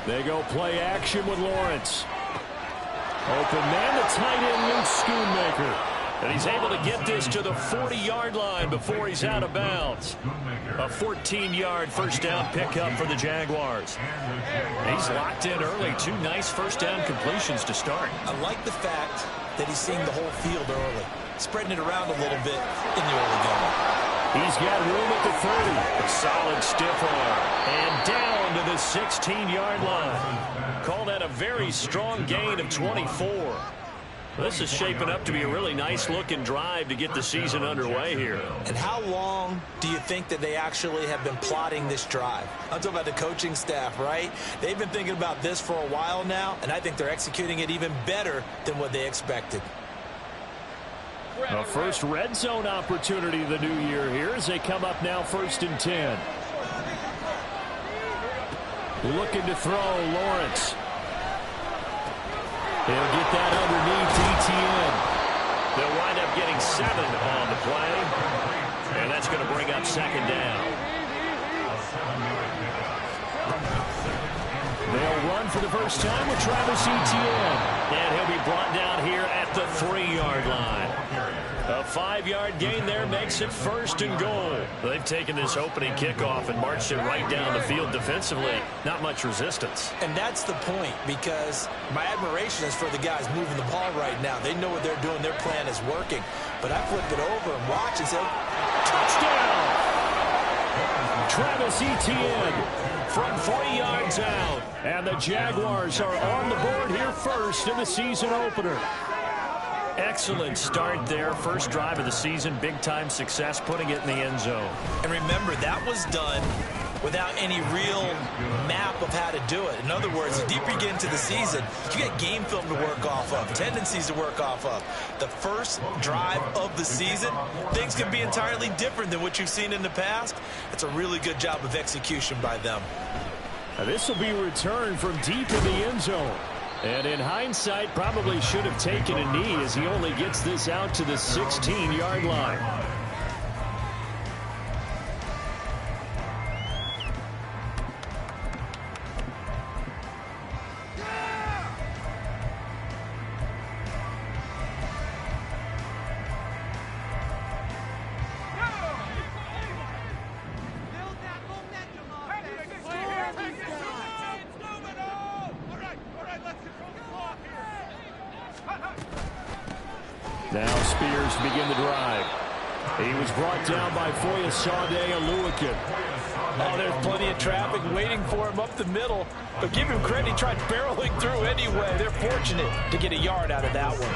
They go play action with Lawrence. Open man, the tight end, Luke Schoonmaker. And he's able to get this to the 40-yard line before he's out of bounds. A 14-yard first down pickup for the Jaguars. He's locked in early. 2 nice first down completions to start. I like the fact that he's seeing the whole field early, spreading it around a little bit in the early going. He's got room at the 30. A solid stiff arm. And down to the 16-yard line. Call that a very strong gain of 24. This is shaping up to be a really nice-looking drive to get the season underway here. And how long do you think that they actually have been plotting this drive? I'm talking about the coaching staff, right? They've been thinking about this for a while now, and I think they're executing it even better than what they expected. A first red zone opportunity of the new year here as they come up now 1st and 10. Looking to throw, Lawrence. He'll get that underneath Etienne. They'll wind up getting 7 on the play. And that's going to bring up 2nd down. They'll run for the first time with Travis Etienne. And he'll be brought down here at the 3-yard line. A 5-yard gain there makes it 1st and goal. They've taken this opening kickoff and marched it right down the field defensively. Not much resistance. And that's the point, because my admiration is for the guys moving the ball right now. They know what they're doing. Their plan is working. But I flip it over and watch and say, touchdown! Travis Etienne from 3 yards out. And the Jaguars are on the board here first in the season opener. Excellent start there. First drive of the season. Big-time success putting it in the end zone. And remember, that was done without any real map of how to do it. In other words, the deeper you get into the season, you get game film to work off of, tendencies to work off of. The first drive of the season, things can be entirely different than what you've seen in the past. It's a really good job of execution by them. Now this will be returned from deep in the end zone. And in hindsight, probably should have taken a knee as he only gets this out to the 16-yard line. Now Spears to begin the drive. He was brought down by Foyesade Oluokun. Oh, there's plenty of traffic waiting for him up the middle. But give him credit, he tried barreling through anyway. They're fortunate to get a yard out of that one.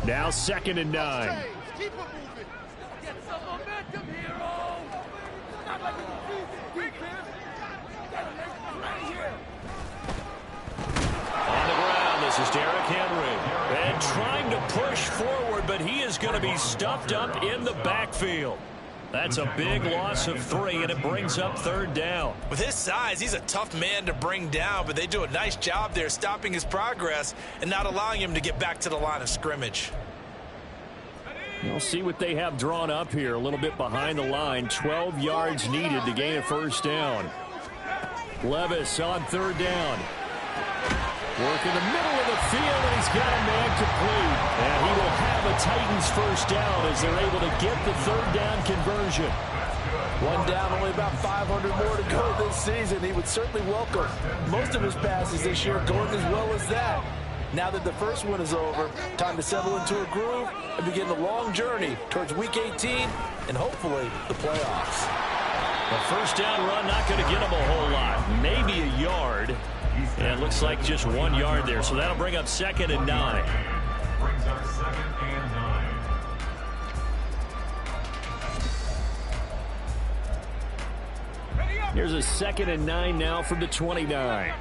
Now 2nd and 9. This is Derrick Henry. And trying to push forward, but he is going to be stuffed up in the backfield. That's a big loss of 3, and it brings up 3rd down. With his size, he's a tough man to bring down, but they do a nice job there stopping his progress and not allowing him to get back to the line of scrimmage. We'll see what they have drawn up here. A little bit behind the line. 12 yards needed to gain a 1st down. Levis on 3rd down. Work in the middle of the field, and he's got a man complete. And he will have a Titans 1st down as they're able to get the 3rd down conversion. One down, only about 500 more to go this season. He would certainly welcome most of his passes this year going as well as that. Now that the first one is over, time to settle into a groove and begin the long journey towards Week 18 and hopefully the playoffs. The 1st down run not going to get him a whole lot. Maybe a yard. And it looks like just 1 yard there. So that'll bring up 2nd and 9. Brings up 2nd and 9. Here's a 2nd and 9 now from the 29.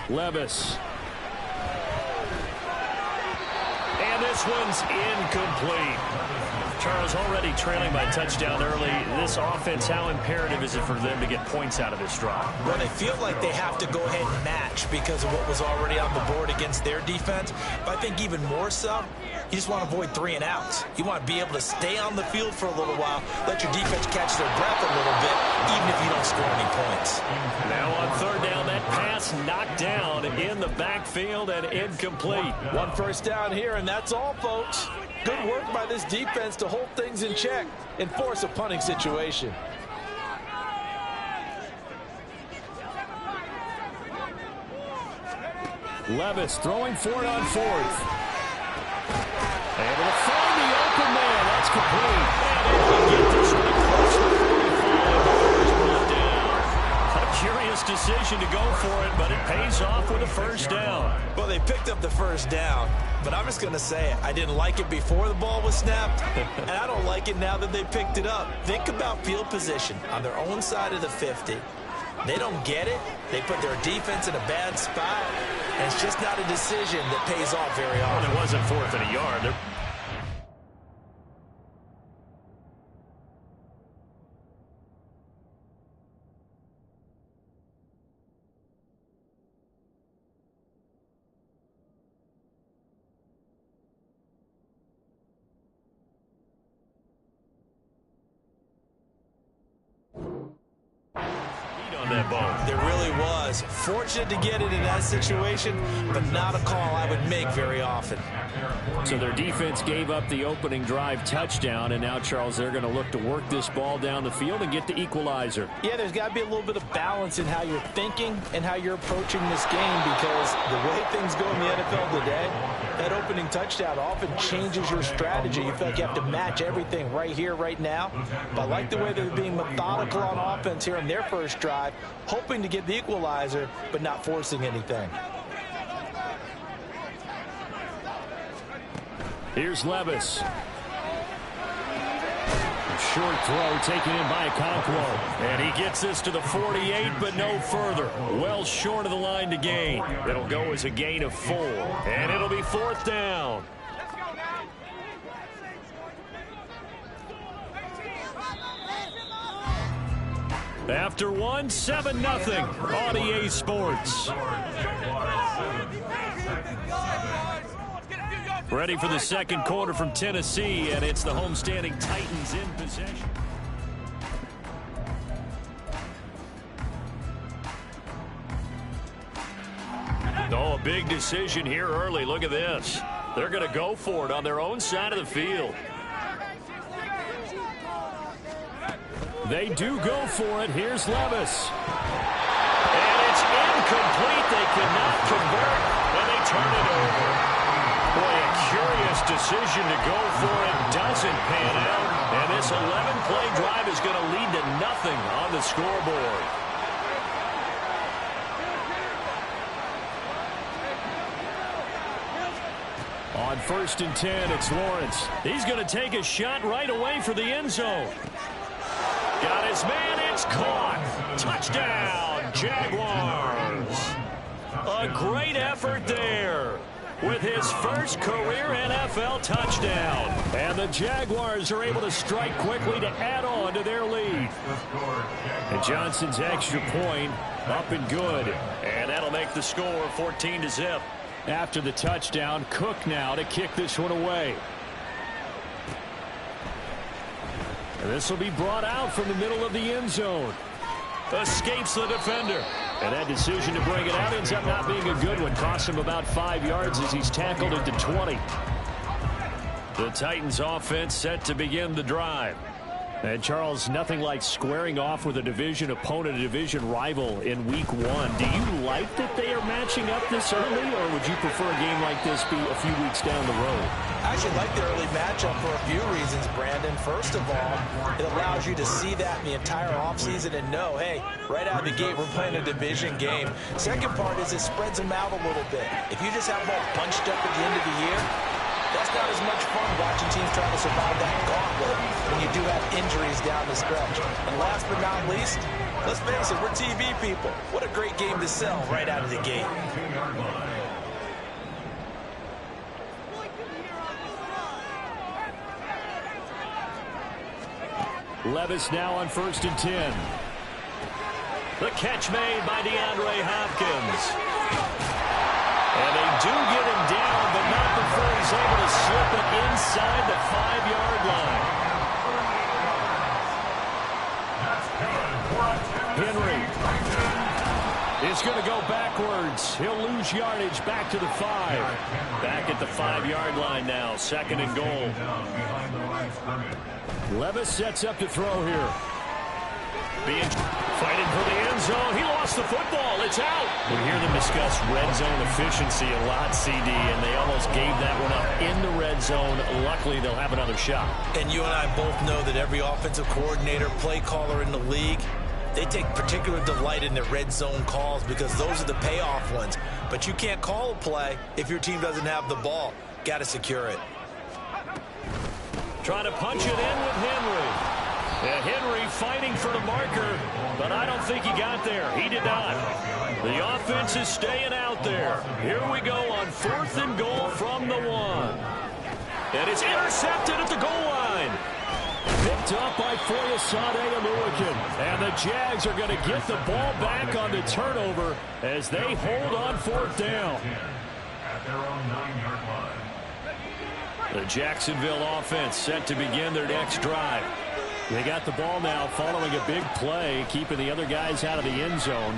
Levis. And this one's incomplete. Charlie Charles, already trailing by a touchdown early. This offense, how imperative is it for them to get points out of this drive? Well, they feel like they have to go ahead and match because of what was already on the board against their defense. But I think even more so, you just want to avoid 3 and outs. You want to be able to stay on the field for a little while, let your defense catch their breath a little bit, even if you don't score any points. Now on third down, that pass knocked down in the backfield and incomplete. 1 first down here, and that's all, folks. Good work by this defense to hold things in check and force a punting situation. Levis throwing for it on 4th. Able to find the open man. That's complete. And able to get this one across the 45. Down. A curious decision to go for it, but it pays off with a first down. Well, they picked up the first down, but I'm just going to say it. I didn't like it before the ball was snapped, and I don't like it now that they picked it up. Think about field position on their own side of the 50. They don't get it. They put their defense in a bad spot, and it's just not a decision that pays off very often. Well, it wasn't 4th and a yard. That ball. There really was. Fortunate to get it in that situation, but not a call I would make very often. So their defense gave up the opening drive touchdown, and now, Charles, they're going to look to work this ball down the field and get the equalizer. Yeah, there's got to be a little bit of balance in how you're thinking and how you're approaching this game, because the way things go in the NFL today, that opening touchdown often changes your strategy. You feel like you have to match everything right here, right now. But I like the way they're being methodical on offense here in their first drive, hoping to get the equalizer, but not forcing anything. Here's Levis. Short throw taken in by Okonkwo. And he gets this to the 48, but no further. Well short of the line to gain. It'll go as a gain of 4. And it'll be 4th down. After 1, 7-0 on EA Sports. Ready for the second quarter from Tennessee, and it's the homestanding Titans in possession. Oh, a big decision here early. Look at this. They're going to go for it on their own side of the field. They do go for it. Here's Levis. And it's incomplete. They cannot convert, and they turn it over. Boy, a curious decision to go for it doesn't pan out. And this 11-play drive is going to lead to nothing on the scoreboard. On 1st and 10, it's Lawrence. He's going to take a shot right away for the end zone. Got his man, it's caught. Touchdown, Jaguars. A great effort there with his first career NFL touchdown. And the Jaguars are able to strike quickly to add on to their lead. And Johnson's extra point up and good. And that'll make the score 14-0. After the touchdown, Cook now to kick this one away. And this will be brought out from the middle of the end zone. Escapes the defender. And that decision to bring it out ends up not being a good one. Costs him about 5 yards as he's tackled into 20. The Titans offense set to begin the drive. And, Charles, nothing like squaring off with a division opponent, a division rival in Week 1. Do you like that they are matching up this early, or would you prefer a game like this be a few weeks down the road? I actually like the early matchup for a few reasons, Brandon. First of all, it allows you to see that in the entire offseason and know, hey, right out of the gate, we're playing a division game. Second part is it spreads them out a little bit. If you just have them all bunched up at the end of the year, that's not as much fun watching teams trying to survive that gauntlet when you do have injuries down the stretch. And last but not least, let's face it, we're TV people. What a great game to sell right out of the gate. Levis now on 1st and 10. The catch made by DeAndre Hopkins. And they do get him down, but not before he's able to slip it inside the 5-yard line. Henry is going to go backwards. He'll lose yardage back to the 5. Back at the 5-yard line now. 2nd and goal. Levis sets up to throw here. Fighting for the end zone. He lost the football. It's out. We hear them discuss red zone efficiency a lot, CD, and they almost gave that one up in the red zone. Luckily, they'll have another shot. And you and I both know that every offensive coordinator, play caller in the league, they take particular delight in their red zone calls because those are the payoff ones. But you can't call a play if your team doesn't have the ball. Got to secure it. Trying to punch it in with Henry. And Henry fighting for the marker, but I don't think he got there. He did not. The offense is staying out there. Here we go on 4th and goal from the 1. And it's intercepted at the goal line. Picked up by Foyesade Oluwakin. And the Jags are going to get the ball back on the turnover as they hold on 4th down. At their own 9-yard line. The Jacksonville offense set to begin their next drive. They got the ball now following a big play, keeping the other guys out of the end zone.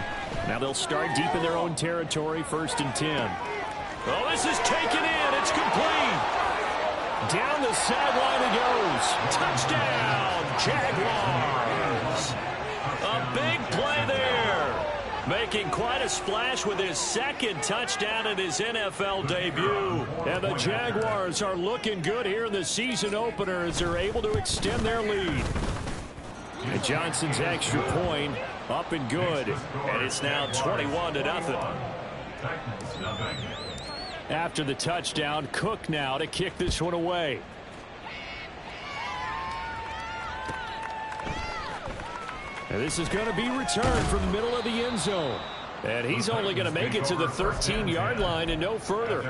Now they'll start deep in their own territory, 1st and 10. Oh, this is taken in. It's complete. Down the sideline it goes. Touchdown, Jaguars. A big play there. Making quite a splash with his 2nd touchdown in his NFL debut. And the Jaguars are looking good here in the season opener as they're able to extend their lead. And Johnson's extra point up and good. And it's now 21-0. After the touchdown, Cook now to kick this one away. And this is going to be returned from the middle of the end zone. And he's only going to make it to the 13-yard line and no further.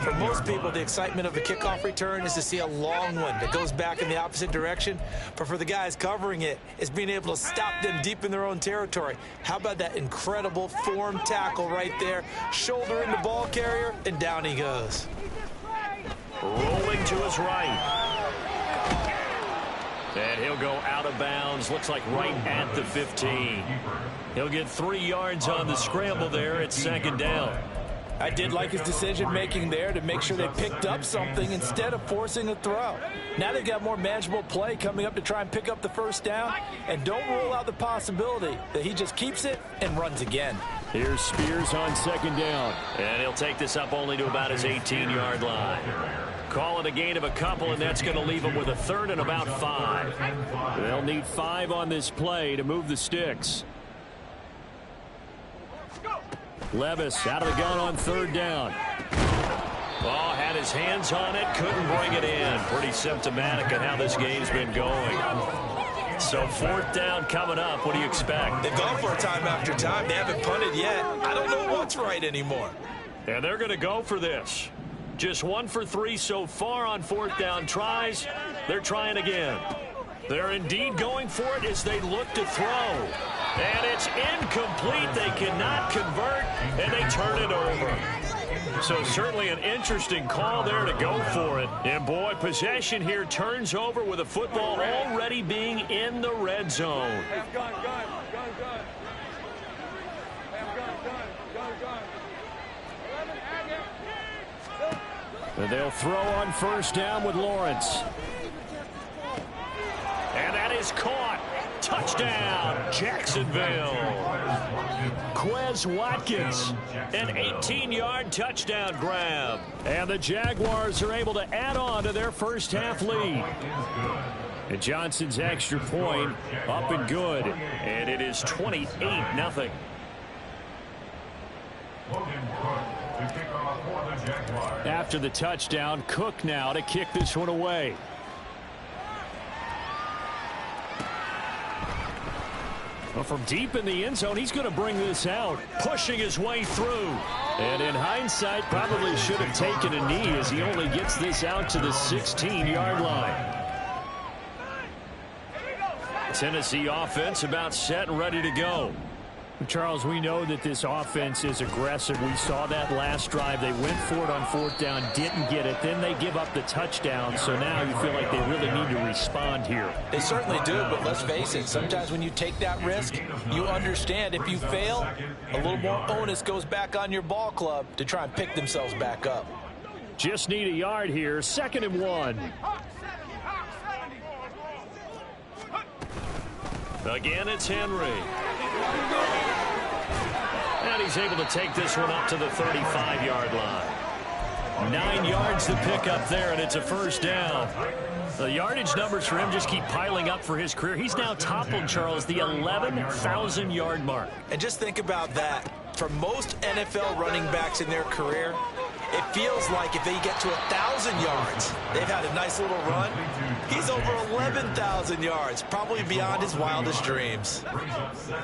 For most people, the excitement of the kickoff return is to see a long one that goes back in the opposite direction. But for the guys covering it, it's being able to stop them deep in their own territory. How about that incredible form tackle right there? Shoulder in the ball carrier, and down he goes. Rolling to his right. And he'll go out of bounds. Looks like right at the 15. He'll get 3 yards on the scramble there at 2nd down. I did like his decision-making there to make sure they picked up something instead of forcing a throw. Now they've got more manageable play coming up to try and pick up the 1st down. And don't rule out the possibility that he just keeps it and runs again. Here's Spears on 2nd down. And he'll take this up only to about his 18-yard line. Call it a gain of a couple, and that's going to leave them with a 3rd and about 5. They'll need 5 on this play to move the sticks. Levis out of the gun on 3rd down. Oh, had his hands on it, couldn't bring it in. Pretty symptomatic of how this game's been going. So 4th down coming up. What do you expect? They've gone for it time after time. They haven't punted yet. I don't know what's right anymore. And they're going to go for this. Just 1 for 3 so far on 4th down tries. They're trying again. They're indeed going for it as they look to throw. And it's incomplete. They cannot convert, and they turn it over. So certainly an interesting call there to go for it. And boy, possession here turns over with the football already being in the red zone. And they'll throw on 1st down with Lawrence. And that is caught. Touchdown, Jacksonville. Quez Watkins, an 18-yard touchdown grab. And the Jaguars are able to add on to their 1st half lead. And Johnson's extra point up and good. And it is 28-0. After the touchdown, Cook now to kick this one away. Well, from deep in the end zone, he's going to bring this out, pushing his way through. And in hindsight, probably should have taken a knee as he only gets this out to the 16-yard line. Tennessee offense about set and ready to go. Charles, we know that this offense is aggressive. We saw that last drive. They went for it on 4th down, didn't get it. Then they give up the touchdown. So now you feel like they really need to respond here. They certainly do, but let's face it. Sometimes when you take that risk, you understand if you fail, a little more onus goes back on your ball club to try and pick themselves back up. Just need a yard here. 2nd and 1. Again, it's Henry. And he's able to take this one up to the 35-yard line. 9 yards to pick up there, and it's a 1st down. The yardage numbers for him just keep piling up for his career. He's now toppled, Charles, the 11,000-yard mark. And just think about that. For most NFL running backs in their career, it feels like if they get to 1,000 yards, they've had a nice little run. He's over 11,000 yards, probably beyond his wildest dreams.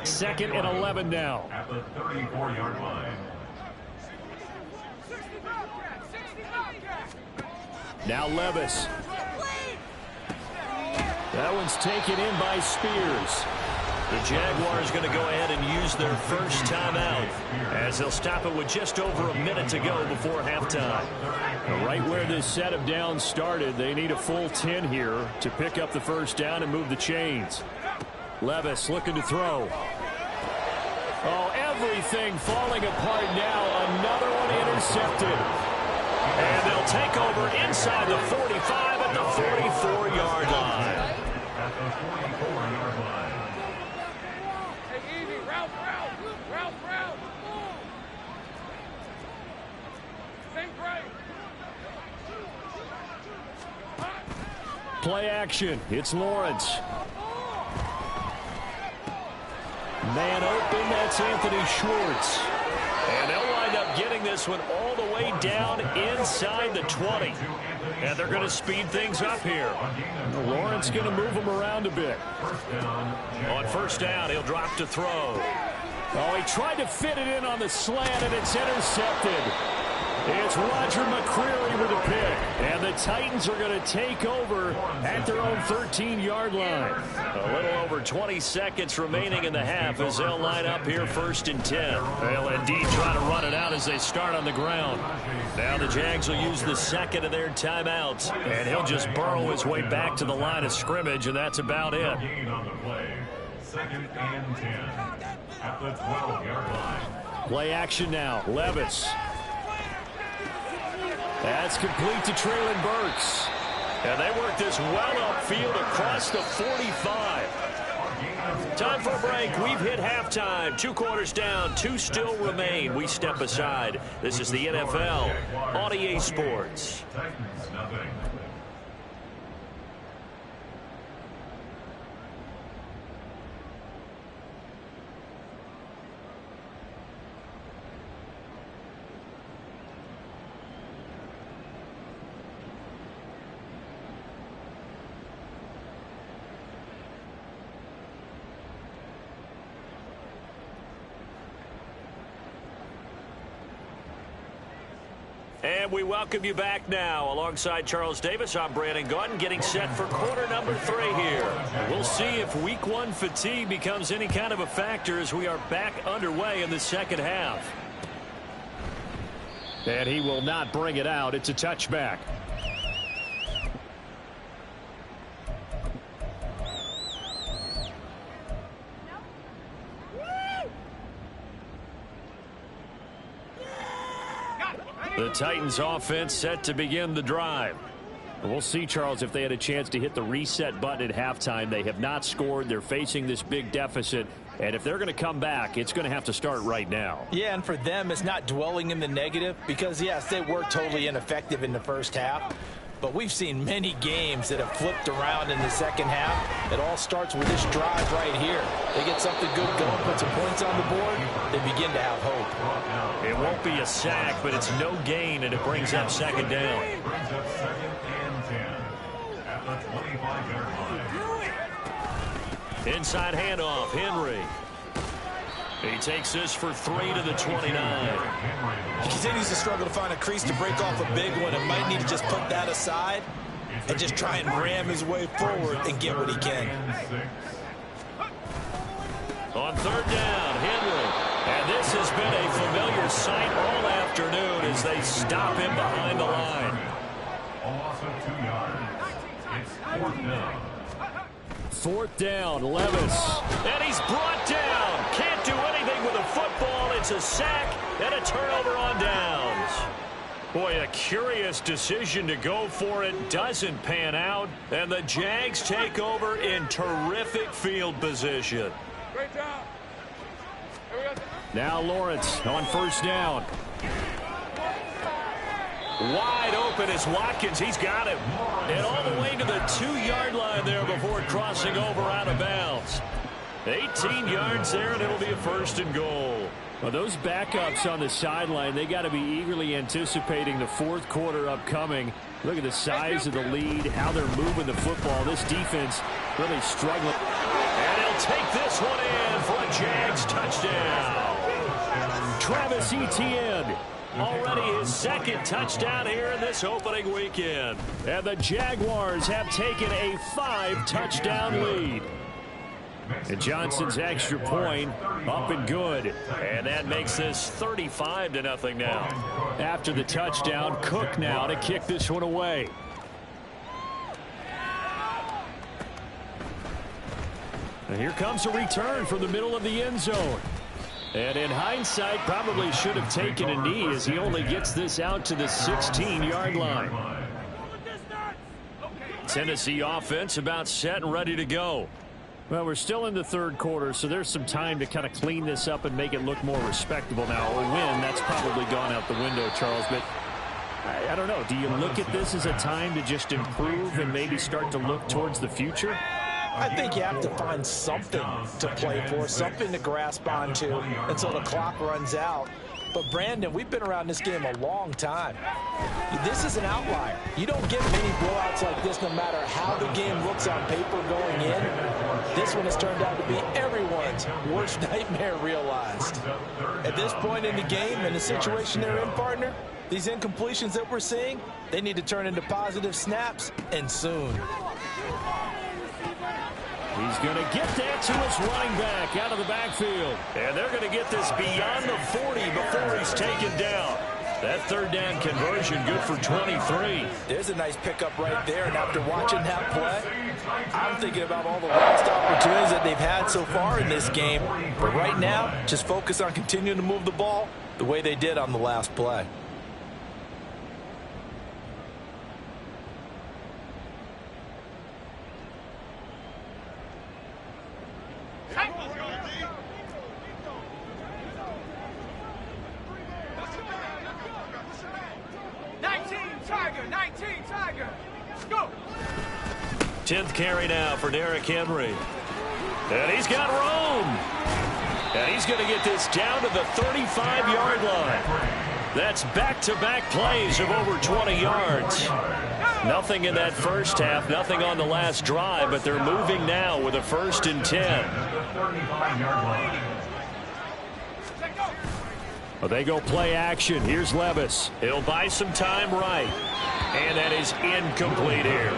2nd and 11 now. At the 34-yard line. Now Levis. That one's taken in by Spears. The Jaguars going to go ahead and use their first timeout as they'll stop it with just over a minute to go before halftime. Right where this set of downs started, they need a full 10 here to pick up the 1st down and move the chains. Levis looking to throw. Oh, everything falling apart now. Another one intercepted. And they'll take over inside the 45 at the 44-yard line. At the 44-yard line. Play action. It's Lawrence. Man open. That's Anthony Schwartz. And they'll wind up getting this one all the way down inside the 20. And they're going to speed things up here. Lawrence going to move them around a bit. On 1st down, he'll drop to throw. Oh, he tried to fit it in on the slant, and it's intercepted. It's Roger McCreary with a pick. And the Titans are going to take over at their own 13-yard line. A little over 20 seconds remaining in the half as they'll line up here 1st and 10. They'll indeed try to run it out as they start on the ground. Now the Jags will use the 2nd of their timeouts. And he'll just burrow his way back to the line of scrimmage, and that's about it. Gain on the play. 2nd and 10. At the 12-yard line. Play action now. Levis. That's complete to Treylon Burks. And they work this well upfield across the 45. Time for a break. We've hit halftime. 2 quarters down. 2 still remain. We step aside. This is the NFL on EA Sports. Titans, nothing. And we welcome you back now. Alongside Charles Davis, I'm Brandon Gaudin, getting set for quarter number 3 here. We'll see if week 1 fatigue becomes any kind of a factor as we are back underway in the 2nd half. And he will not bring it out. It's a touchback. The Titans offense set to begin the drive. We'll see, Charles, if they had a chance to hit the reset button at halftime. They have not scored. They're facing this big deficit. And if they're going to come back, it's going to have to start right now. Yeah, and for them, it's not dwelling in the negative because, yes, they were totally ineffective in the 1st half. But we've seen many games that have flipped around in the 2nd half. It all starts with this drive right here. They get something good going, put some points on the board, they begin to have hope. It won't be a sack, but it's no gain, and it brings up 2nd down. Brings up 2nd and 10 at the 25-yard line. Inside handoff, Henry. He takes this for 3 to the 29. He continues to struggle to find a crease to break off a big one and might need to just put that aside and just try and ram his way forward and get what he can. On third down, Henry. And this has been a familiar sight all afternoon as they stop him behind the line. A loss of 2 yards. It's 4th down. 4th down, Levis. And he's brought down. Can't do anything with a football. It's a sack and a turnover on downs. Boy, a curious decision to go for it. Doesn't pan out. And the Jags take over in terrific field position. Great job. Now Lawrence on first down. Wide open is Watkins. He's got him. And all the way to the 2-yard line there before crossing over out of bounds. 18 yards there, and it'll be a 1st and goal. Well, those backups on the sideline, they got to be eagerly anticipating the 4th quarter upcoming. Look at the size of the lead, how they're moving the football. This defense really struggling. And he'll take this one in for a Jags touchdown. Travis Etienne. Already his 2nd touchdown here in this opening weekend. And the Jaguars have taken a 5-touchdown lead. And Johnson's extra point up and good. And that makes this 35-0 now. After the touchdown, Cook now to kick this one away. And here comes a return from the middle of the end zone. And in hindsight, probably should have taken a knee as he only gets this out to the 16-yard line. Tennessee offense about set and ready to go. Well, we're still in the 3rd quarter, so there's some time to kind of clean this up and make it look more respectable now. A win, that's probably gone out the window, Charles, but I don't know. Do you look at this as a time to just improve and maybe start to look towards the future? I think you have to find something to play for, something to grasp onto until the clock runs out. But, Brandon, we've been around this game a long time. This is an outlier. You don't get many blowouts like this no matter how the game looks on paper going in. This one has turned out to be everyone's worst nightmare realized. At this point in the game and the situation they're in, partner, these incompletions that we're seeing, they need to turn into positive snaps, and soon. He's going to get that to his running back out of the backfield. And they're going to get this beyond the 40 before he's taken down. That 3rd down conversion good for 23. There's a nice pickup right there. And after watching that play, I'm thinking about all the lost opportunities that they've had so far in this game. But right now, just focus on continuing to move the ball the way they did on the last play. Tiger. Go. 10th carry now for Derrick Henry. And he's got room. And he's going to get this down to the 35-yard line. That's back-to-back plays of over 20 yards. Nothing in that first half, nothing on the last drive, but they're moving now with a 1st and 10. Well, they go play action. Here's Levis. He'll buy some time right. And that is incomplete here.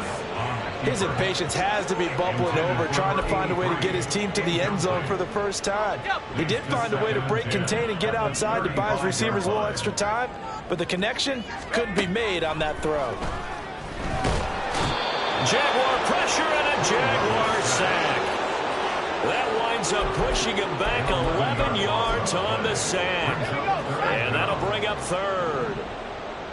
His impatience has to be bubbling over, trying to find a way to get his team to the end zone for the first time. He did find a way to break, contain, and get outside to buy his receivers a little extra time, but the connection couldn't be made on that throw. Jaguar pressure and a Jaguar sack. That winds up pushing him back 11 yards on the sack. And that'll bring up 3rd.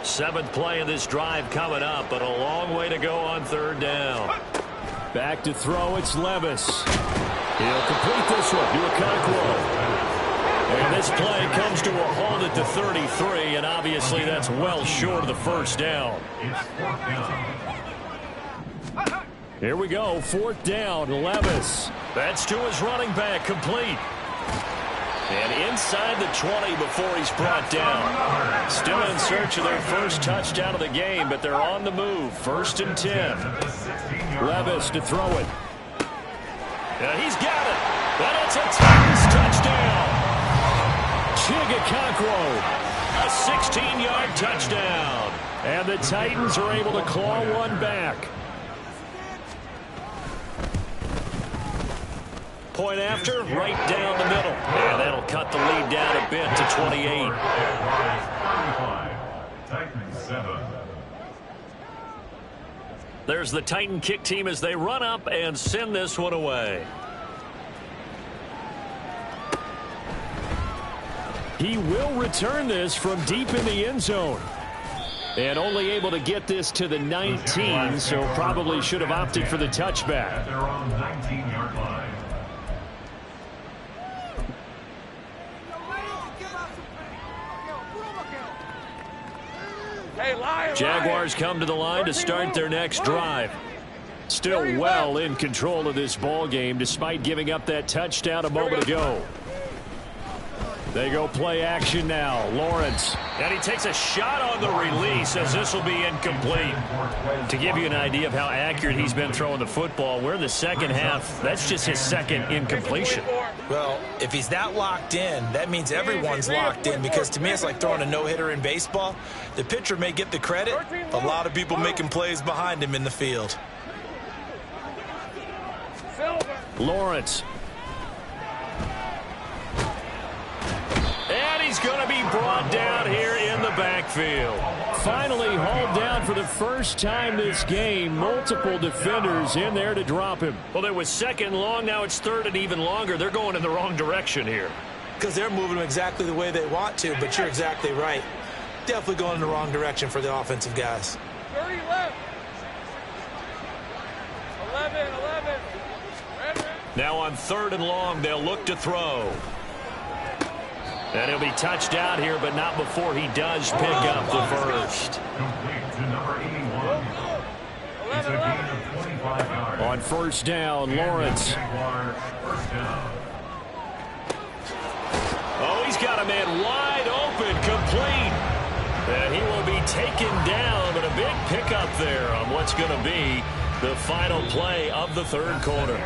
7th play of this drive coming up, but a long way to go on 3rd down. Back to throw, it's Levis. He'll complete this one to Okonkwo. And this play comes to a halt at the 33, and obviously that's well short of the 1st down. Here we go, 4th down, Levis. That's to his running back, complete. And inside the 20 before he's brought down. Still in search of their first touchdown of the game, but they're on the move. 1st and 10. Levis to throw it. And he's got it. And it's a Titans touchdown. Chig Okonkwo. A 16-yard touchdown. And the Titans are able to claw one back. point after, right down the middle. And that'll cut the lead down a bit to 28. Titans 7. There's the Titan kick team as they run up and send this one away. He will return this from deep in the end zone. And only able to get this to the 19, so probably should have opted for the touchback. At their own 19-yard line. Hey, Lion, Jaguars come to the line to start their next drive. Still well in control of this ball game despite giving up that touchdown a moment ago. They go play action now. Lawrence. And he takes a shot on the release as this will be incomplete. To give you an idea of how accurate he's been throwing the football, we're in the second half. That's just his second incompletion. Well, if he's that locked in, that means everyone's locked in, because to me it's like throwing a no-hitter in baseball. The pitcher may get the credit, a lot of people making plays behind him in the field. Lawrence. And he's going to be brought down here in the backfield. Finally hauled down for the first time this game. Multiple defenders in there to drop him. Well, it was second long. Now it's third and even longer. They're going in the wrong direction here. Because they're moving them exactly the way they want to, but you're exactly right. Definitely going in the wrong direction for the offensive guys. 30 left. 11. Now on third and long, they'll look to throw. And he'll be touched out here, but not before he does pick up the first. Complete to number 81. It's a gain of 25 yards. On first down, Lawrence. Jaguars first down. Oh, he's got a man wide open, complete. And he will be taken down, but a big pickup there on what's going to be the final play of the third quarter.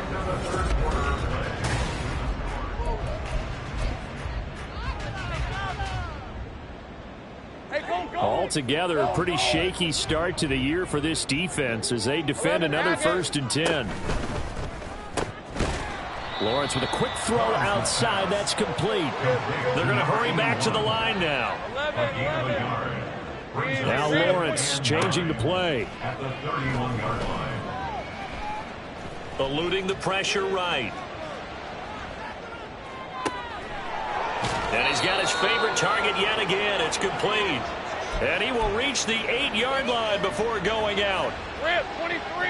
Altogether, a pretty shaky start to the year for this defense as they defend another 1st and 10. Lawrence with a quick throw outside. That's complete. They're going to hurry back to the line now. Now Lawrence changing the play. At the 31-yard line. Eluding the pressure right. And he's got his favorite target yet again. It's complete. And he will reach the 8-yard line before going out. Rip, 23.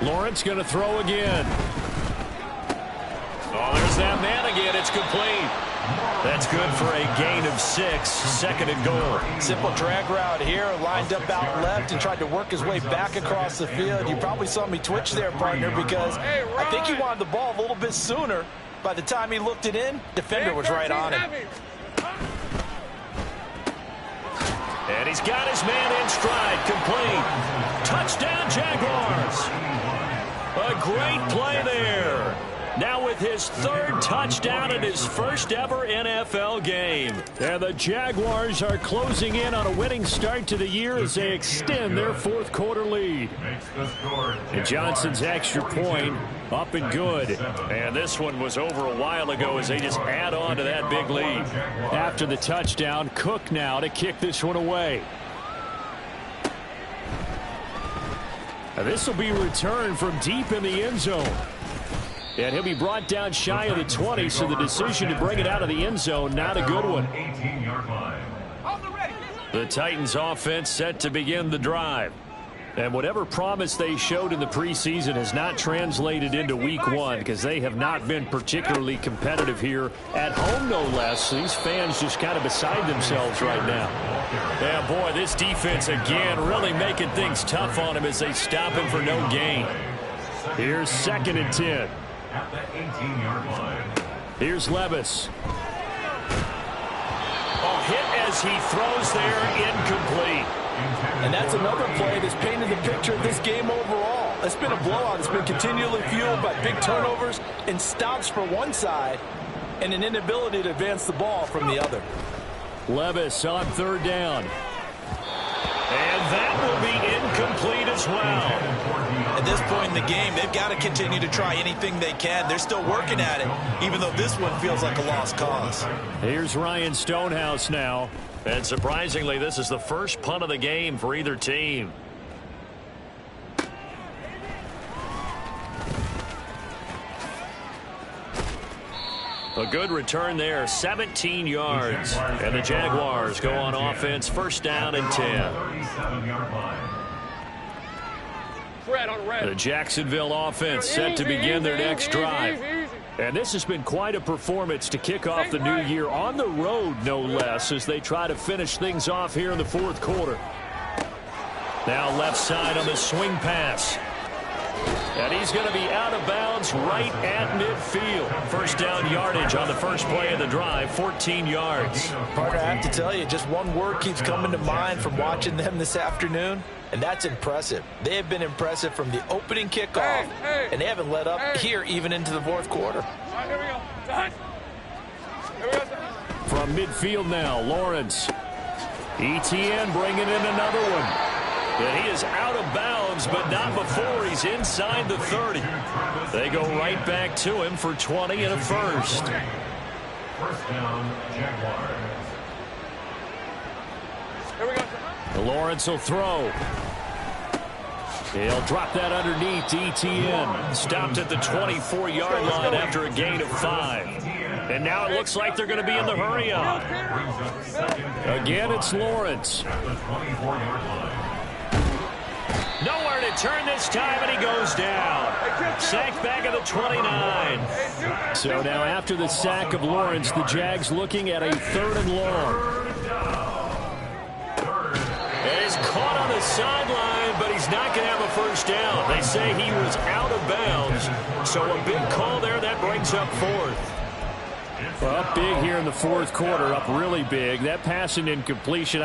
Lawrence going to throw again. Oh, there's that man again. It's complete. That's good for a gain of 6, second and goal. Simple drag route here, lined up out left and tried to work his way back across the field. You probably saw me twitch there, partner, because I think he wanted the ball a little bit sooner. By the time he looked it in, defender was right on him. And he's got his man in stride, complete. Touchdown, Jaguars. A great play there. Now with his third touchdown in his first ever NFL game. And the Jaguars are closing in on a winning start to the year as they extend their fourth quarter lead. And Johnson's extra point up and good. And this one was over a while ago as they just add on to that big lead. After the touchdown, Cook now to kick this one away. Now this will be returned from deep in the end zone. And he'll be brought down shy of the 20, so the decision to bring it out of the end zone, not a good one. The Titans offense set to begin the drive. And whatever promise they showed in the preseason has not translated into week one because they have not been particularly competitive here at home, no less. These fans just kind of beside themselves right now. Yeah, boy, this defense again really making things tough on him as they stop him for no gain. Here's 2nd and 10. At the 18-yard line. Here's Levis. A hit as he throws there, incomplete. And that's another play that's painted the picture of this game overall. It's been a blowout. It's been continually fueled by big turnovers and stops for one side and an inability to advance the ball from the other. Levis on 3rd down. And that will be incomplete as well. At this point in the game, they've got to continue to try anything they can. They're still working at it, even though this one feels like a lost cause. Here's Ryan Stonehouse now. And surprisingly, this is the first punt of the game for either team. A good return there, 17 yards. And the Jaguars go on offense, first down and 10. The Jacksonville offense set to begin their next drive. And this has been quite a performance to kick off the new year on the road, no less, as they try to finish things off here in the fourth quarter. Now left side on the swing pass. And he's going to be out of bounds right at midfield. First down yardage on the first play of the drive, 14 yards. Partner, I have to tell you, just one word keeps coming to mind from watching them this afternoon, and that's impressive. They have been impressive from the opening kickoff, and they haven't let up here even into the fourth quarter. Here we go. Done. Here we go. From midfield now, Lawrence. ETN bringing in another one. And he is out of bounds, but not before he's inside the 30. They go right back to him for 20 and a first. First down, Jaguars. Here we go. Lawrence will throw. He'll drop that underneath to ETN. Stopped at the 24-yard line after a gain of 5. And now it looks like they're going to be in the hurry up. Again, it's Lawrence. At the 24-yard line. Nowhere to turn this time, and he goes down. Sacked back at the 29. So now after the sack of Lawrence, the Jags looking at a 3rd and long. And he's caught on the sideline, but he's not going to have a first down. They say he was out of bounds. So a big call there, that brings up 4th. Well, up big here in the fourth quarter, up really big. That pass and incompletion,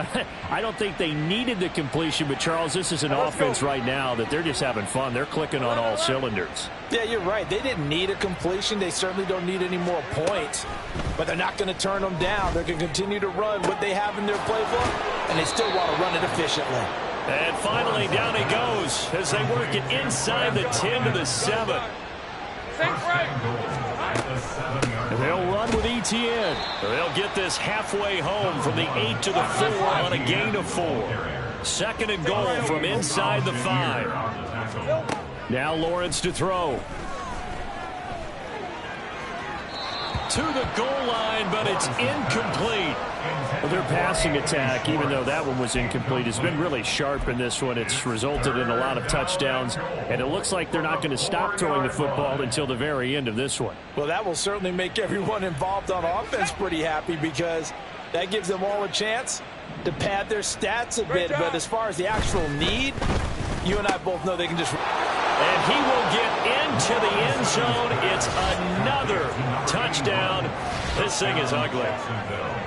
I don't think they needed the completion, but Charles, this is an offense right now that they're just having fun. They're clicking on all cylinders. Yeah, you're right. They didn't need a completion. They certainly don't need any more points, but they're not going to turn them down. They're going to continue to run what they have in their playbook, and they still want to run it efficiently. And finally, down he goes as they work it inside the 10 to the 7. And they'll run with ETN. They'll get this halfway home from the 8 to the 4 on a gain of 4. 2nd and goal from inside the 5. Now Lawrence to throw. To the goal line, but it's incomplete. Well, their passing attack, even though that one was incomplete, has been really sharp in this one. It's resulted in a lot of touchdowns, and it looks like they're not going to stop throwing the football until the very end of this one. Well, that will certainly make everyone involved on offense pretty happy because that gives them all a chance to pad their stats a bit. But as far as the actual need, you and I both know they can just... And he will get into the end zone. It's another touchdown. This thing is ugly.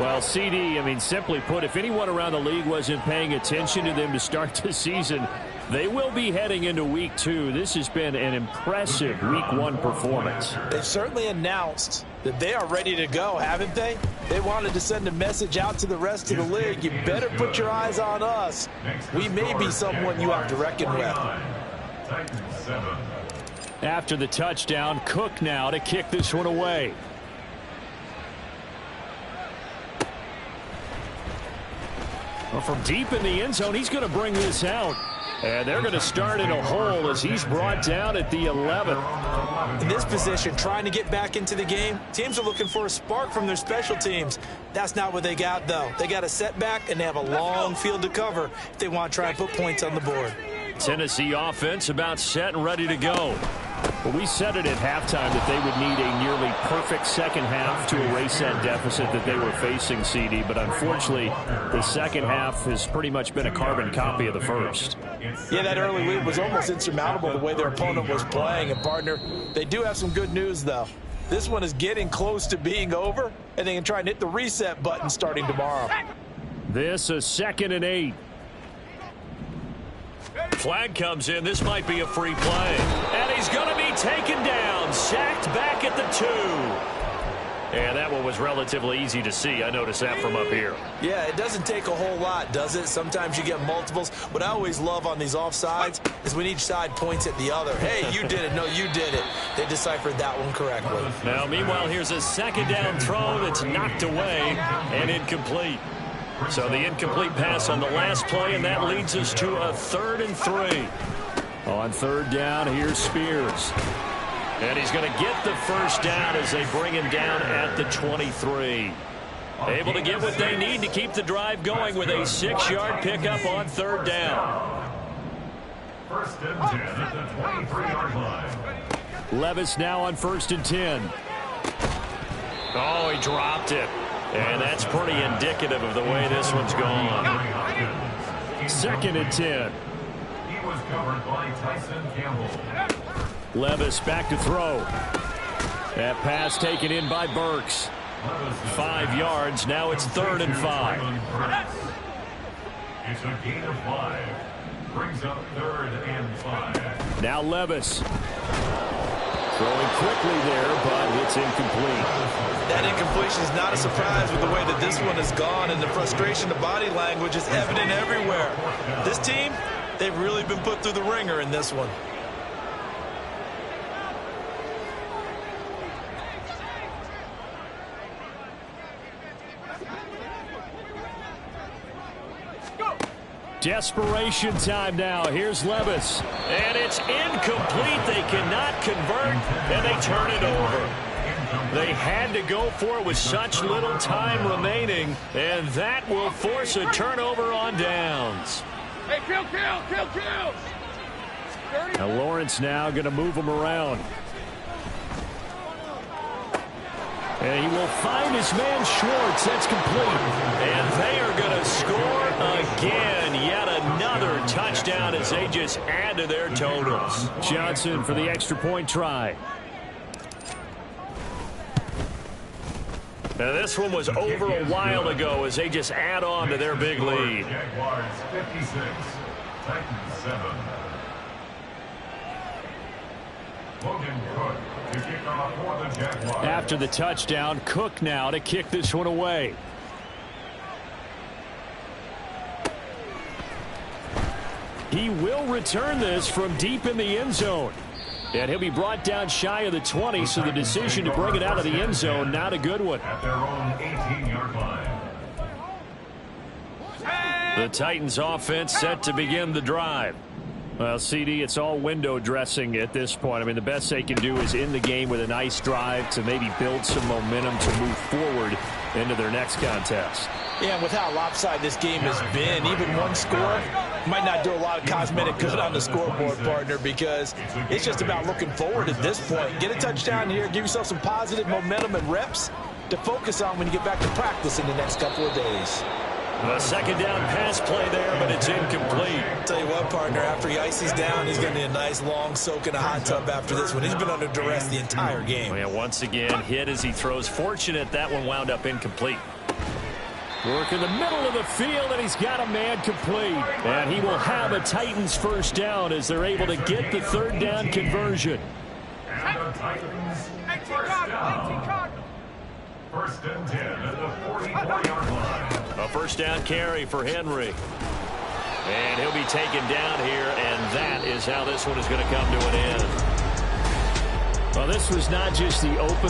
Well, CD, I mean, simply put, if anyone around the league wasn't paying attention to them to start the season, they will be heading into week 2. This has been an impressive week 1 performance. They've certainly announced that they are ready to go, haven't they? They wanted to send a message out to the rest of the league. You better put your eyes on us. We may be someone you have to reckon with. After the touchdown, Cook now to kick this one away. Well, from deep in the end zone, he's going to bring this out. And they're going to start in a hole as he's brought down at the 11. In this position, trying to get back into the game, teams are looking for a spark from their special teams. That's not what they got, though. They got a setback, and they have a long field to cover if they want to try and put points on the board. Tennessee offense about set and ready to go. Well, we said it at halftime that they would need a nearly perfect second half to erase that deficit that they were facing, CD. But unfortunately, the second half has pretty much been a carbon copy of the first. Yeah, that early lead was almost insurmountable the way their opponent was playing. And, partner, they do have some good news, though. This one is getting close to being over, and they can try and hit the reset button starting tomorrow. This is 2nd and 8. Flag comes in. This might be a free play. And he's going to be taken down. Sacked back at the 2. And that one was relatively easy to see. I noticed that from up here. Yeah, it doesn't take a whole lot, does it? Sometimes you get multiples. What I always love on these offsides is when each side points at the other. Hey, you did it. No, you did it. They deciphered that one correctly. Now, meanwhile, here's a second down throw that's knocked away and incomplete. So the incomplete pass on the last play, and that leads us to a 3rd and 3. On 3rd down, here's Spears. And he's going to get the first down as they bring him down at the 23. Able to get what they need to keep the drive going with a 6-yard pickup on 3rd down. 1st and 10 at the 23-yard line. Levis now on 1st and 10. Oh, he dropped it. And that's pretty indicative of the way this one's gone. 2nd and 10. He was covered by Tyson Campbell. Levis back to throw. That pass taken in by Burks. 5 yards. Now it's 3rd and 5. It's a gain of 5. Brings up 3rd and 5. Now Levis. Throwing quickly there, but it's incomplete. That incompletion is not a surprise with the way that this one has gone, and the frustration, the body language is evident everywhere. This team, they've really been put through the ringer in this one. Desperation time now. Here's Levis. And it's incomplete. They cannot convert, and they turn it over. They had to go for it with such little time remaining, and that will force a turnover on downs. Hey, kill. Now Lawrence now going to move him around. And he will find his man Schwartz. That's complete. And they are going to score again. Yet another touchdown as they just add to their totals. Johnson for the extra point try. Now this one was over a while ago as they just add on to their big lead. Jaguars 56, Titans 7. Logan Cook to kick off for the Jaguars. After the touchdown, Cook now to kick this one away. He will return this from deep in the end zone. And he'll be brought down shy of the 20, so the decision to bring it out of the end zone, not a good one. At their own 18-yard line. The Titans offense set to begin the drive. Well, CD, it's all window dressing at this point. I mean, the best they can do is in the game with a nice drive to maybe build some momentum to move forward into their next contest. Yeah, and with how lopsided this game has been, even one score might not do a lot of cosmetic good on the scoreboard, partner, because it's just about looking forward at this point. Get a touchdown here, give yourself some positive momentum and reps to focus on when you get back to practice in the next couple of days. A second down pass play there, but it's incomplete. Tell you what, partner, after he ices down, he's going to need a nice long soak in a hot tub after this one. He's been under duress the entire game. Oh, yeah, once again, hit as he throws. Fortunate that one wound up incomplete. Work in the middle of the field, and he's got a man complete. And he will have a Titans first down as they're able to get the third down conversion. And the Titans first down. 1st and 10 at the 44-yard line. A first down carry for Henry. And he'll be taken down here, and that is how this one is going to come to an end. Well, this was not just the open